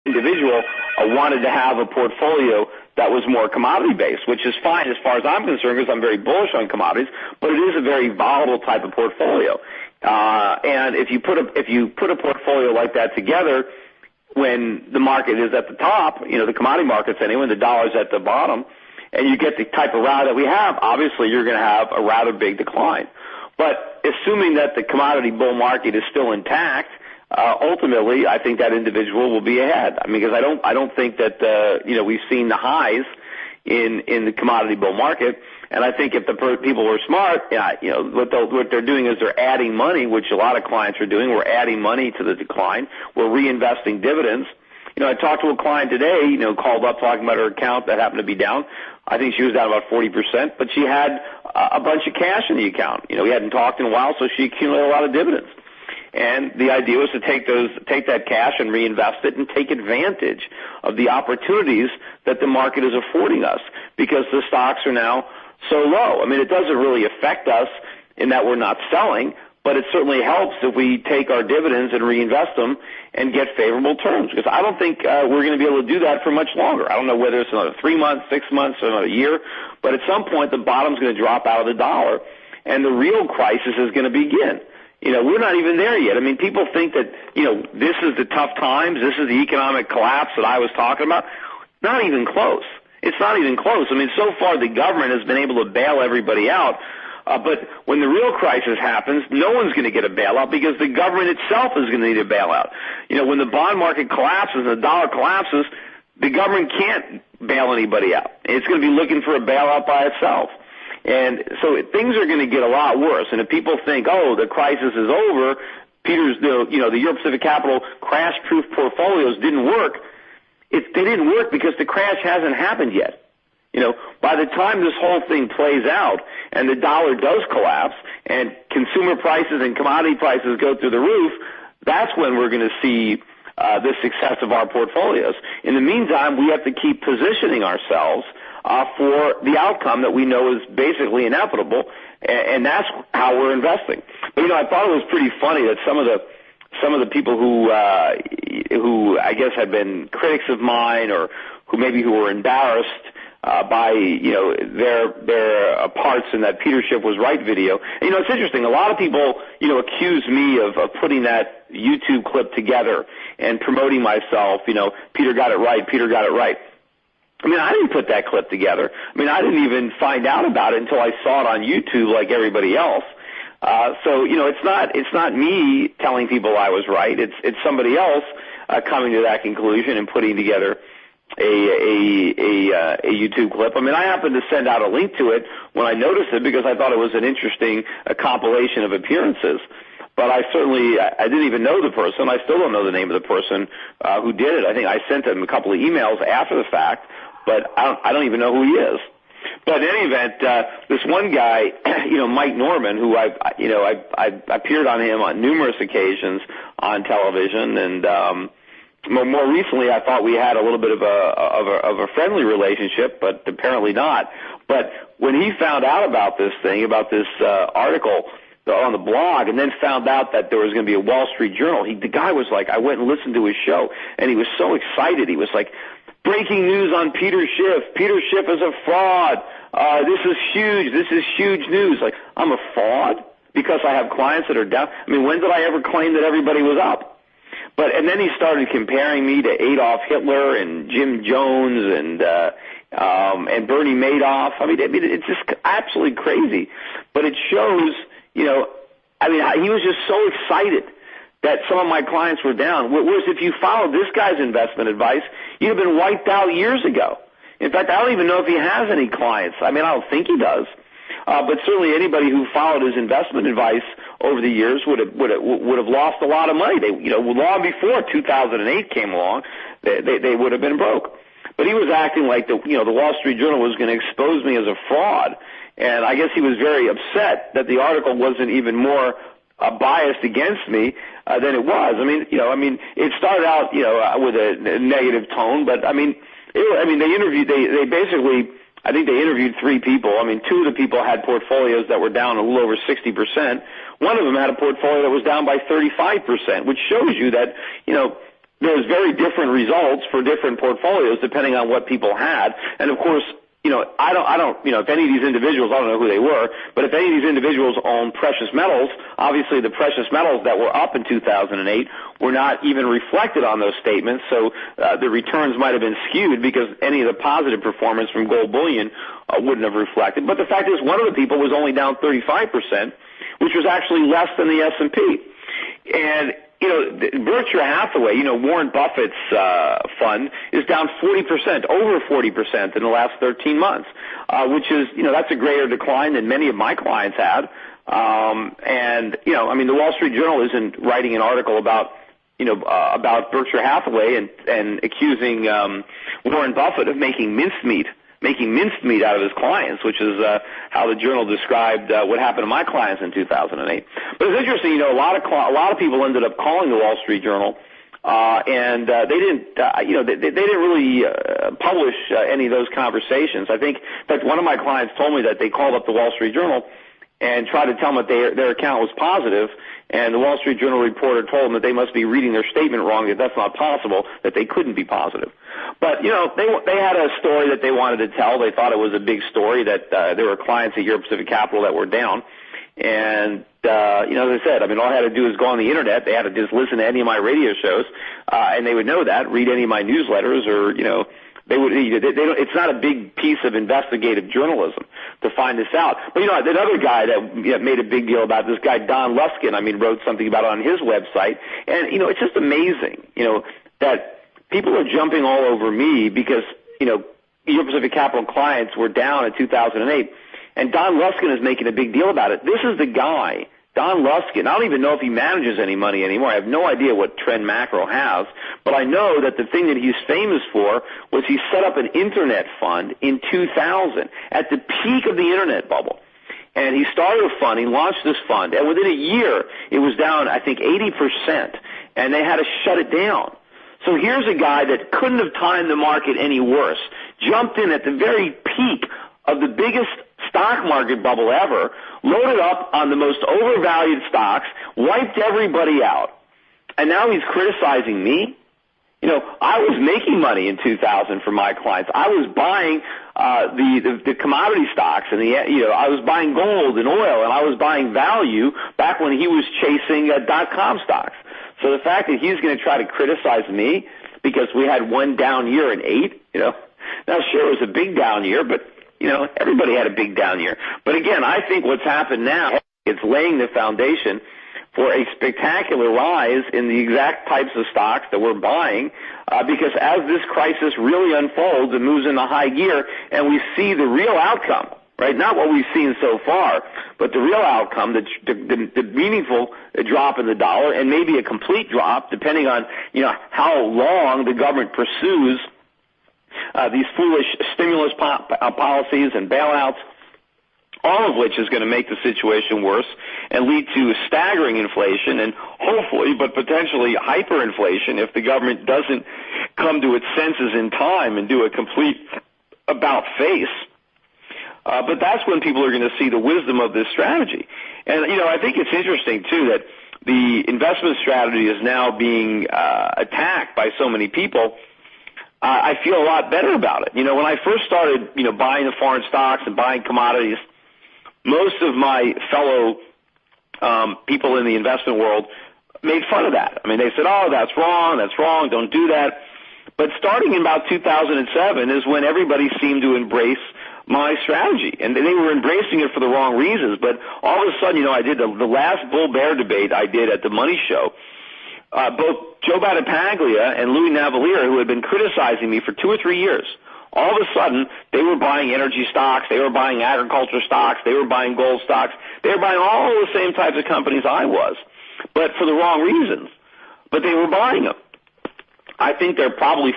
individual wanted to have a portfolio that was more commodity-based, which is fine as far as I'm concerned because I'm very bullish on commodities, but it is a very volatile type of portfolio. And if you put a portfolio like that together when the market is at the top, the commodity markets anyway, when the dollar's at the bottom, and you get the type of rally that we have, obviously you're going to have a rather big decline. But assuming that the commodity bull market is still intact, ultimately, I think that individual will be ahead. I mean, because I don't think that we've seen the highs in the commodity bull market, and I think if the people are smart, what they're doing is they're adding money, which a lot of clients are doing. We're adding money to the decline. We're reinvesting dividends. I talked to a client today, called up talking about her account that happened to be down. I think she was down about 40%, but she had a bunch of cash in the account. We hadn't talked in a while, so she accumulated a lot of dividends. And the idea was to take that cash and reinvest it and take advantage of the opportunities that the market is affording us because the stocks are now so low. I mean, it doesn't really affect us in that we're not selling, but it certainly helps if we take our dividends and reinvest them and get favorable terms because I don't think we're going to be able to do that for much longer. I don't know whether it's another 3 months, 6 months, or another year, but at some point the bottom's going to drop out of the dollar and the real crisis is going to begin. We're not even there yet. I mean, people think that, this is the tough times, this is the economic collapse that I was talking about. Not even close. It's not even close. I mean, so far the government has been able to bail everybody out. But when the real crisis happens, no one's going to get a bailout because the government itself is going to need a bailout. When the bond market collapses and the dollar collapses, the government can't bail anybody out. It's going to be looking for a bailout by itself. And so things are going to get a lot worse. And if people think, the crisis is over, the Europe Pacific Capital crash-proof portfolios didn't work, they didn't work because the crash hasn't happened yet. By the time this whole thing plays out and the dollar does collapse and consumer prices and commodity prices go through the roof, that's when we're going to see the success of our portfolios. In the meantime, we have to keep positioning ourselves for the outcome that we know is basically inevitable, and that's how we're investing. But I thought it was pretty funny that some of the people who I guess had been critics of mine or who were embarrassed by their parts in that Peter Schiff was right video. And, it's interesting. A lot of people accuse me of putting that YouTube clip together and promoting myself. Peter got it right. Peter got it right. I mean, I didn't put that clip together. I mean, I didn't even find out about it until I saw it on YouTube like everybody else. So, it's not me telling people I was right. It's somebody else coming to that conclusion and putting together a YouTube clip. I mean, I happened to send out a link to it when I noticed it because I thought it was an interesting compilation of appearances. But I didn't even know the person. I still don't know the name of the person who did it. I think I sent him a couple of emails after the fact, but I don't even know who he is. But in any event, this one guy, Mike Norman, who I appeared on him on numerous occasions on television, and more recently, I thought we had a little bit of a friendly relationship, but apparently not. But when he found out about this article on the blog, and then found out that there was going to be a Wall Street Journal, the guy was like, I went and listened to his show, and he was so excited. He was like, breaking news on Peter Schiff. Peter Schiff is a fraud. This is huge. This is huge news. Like, I'm a fraud because I have clients that are down. I mean, when did I ever claim that everybody was up? And then he started comparing me to Adolf Hitler and Jim Jones and Bernie Madoff. I mean, it's just absolutely crazy. But it shows, he was just so excited that some of my clients were down. Whereas if you followed this guy's investment advice, you'd have been wiped out years ago. In fact, I don't even know if he has any clients. I mean, I don't think he does. But certainly anybody who followed his investment advice over the years would have lost a lot of money. Long before 2008 came along, they would have been broke. But he was acting like the Wall Street Journal was going to expose me as a fraud, and I guess he was very upset that the article wasn't even more biased against me than it was. It started out with a negative tone, but I think they interviewed 3 people. I mean, 2 of the people had portfolios that were down a little over 60%. One of them had a portfolio that was down by 35%, which shows you that, there's very different results for different portfolios depending on what people had. And of course, I don't, if any of these individuals, I don't know who they were, but if any of these individuals own precious metals, obviously the precious metals that were up in 2008 were not even reflected on those statements, so the returns might have been skewed because any of the positive performance from gold bullion wouldn't have reflected. But the fact is, one of the people was only down 35%, which was actually less than the S&P. And Berkshire Hathaway, Warren Buffett's fund is down 40%, over 40% in the last 13 months, which is, that's a greater decline than many of my clients had. The Wall Street Journal isn't writing an article about Berkshire Hathaway and accusing Warren Buffett of making mincemeat out of his clients, which is how the Journal described what happened to my clients in 2008. But it's interesting, a lot of people ended up calling the Wall Street Journal, and they didn't, they didn't really publish any of those conversations. I think, in fact, one of my clients told me that they called up the Wall Street Journal and tried to tell them that their account was positive, and the Wall Street Journal reporter told them that they must be reading their statement wrong, that that's not possible, that they couldn't be positive. But, they had a story that they wanted to tell. They thought it was a big story that there were clients at Europe Pacific Capital that were down. And, as I said, all I had to do is go on the Internet. They had to just listen to any of my radio shows, and they would know that, read any of my newsletters or, they would. It's not a big piece of investigative journalism to find this out. But another guy that made a big deal about this guy, Don Luskin, wrote something about it on his website, and it's just amazing, that people are jumping all over me because Europe Pacific Capital clients were down in 2008, and Don Luskin is making a big deal about it. This is the guy. Don Luskin, I don't even know if he manages any money anymore. I have no idea what Trend Macro has, but I know that the thing that he's famous for was he set up an internet fund in 2000 at the peak of the internet bubble. And he started a fund, he launched this fund, and within a year it was down, I think, 80%, and they had to shut it down. So here's a guy that couldn't have timed the market any worse, jumped in at the very peak of the biggest stock market bubble ever, loaded up on the most overvalued stocks, wiped everybody out, and now he's criticizing me? I was making money in 2000 for my clients. I was buying the commodity stocks, and I was buying gold and oil, and I was buying value back when he was chasing .com stocks. So the fact that he's going to try to criticize me because we had one down year in 8, now sure it was a big down year, but everybody had a big down year. But again, I think what's happened now, it's laying the foundation for a spectacular rise in the exact types of stocks that we're buying, because as this crisis really unfolds and moves into high gear and we see the real outcome, right? Not what we've seen so far, but the real outcome, the meaningful drop in the dollar and maybe a complete drop depending on, how long the government pursues these foolish stimulus policies and bailouts, all of which is going to make the situation worse and lead to staggering inflation and hopefully, but potentially hyperinflation if the government doesn't come to its senses in time and do a complete about-face. But that's when people are going to see the wisdom of this strategy. And, I think it's interesting, too, that the investment strategy is now being attacked by so many people. I feel a lot better about it. When I first started, buying the foreign stocks and buying commodities, most of my fellow people in the investment world made fun of that. They said, oh, that's wrong, don't do that. But starting in about 2007 is when everybody seemed to embrace my strategy. And they were embracing it for the wrong reasons. But all of a sudden, I did the last bull-bear debate I did at the Money Show. Both Joe Battipaglia and Louis Navellier, who had been criticizing me for 2 or 3 years, all of a sudden they were buying energy stocks, they were buying agriculture stocks, they were buying gold stocks, they were buying all the same types of companies I was, but for the wrong reasons. But they were buying them. I think they're probably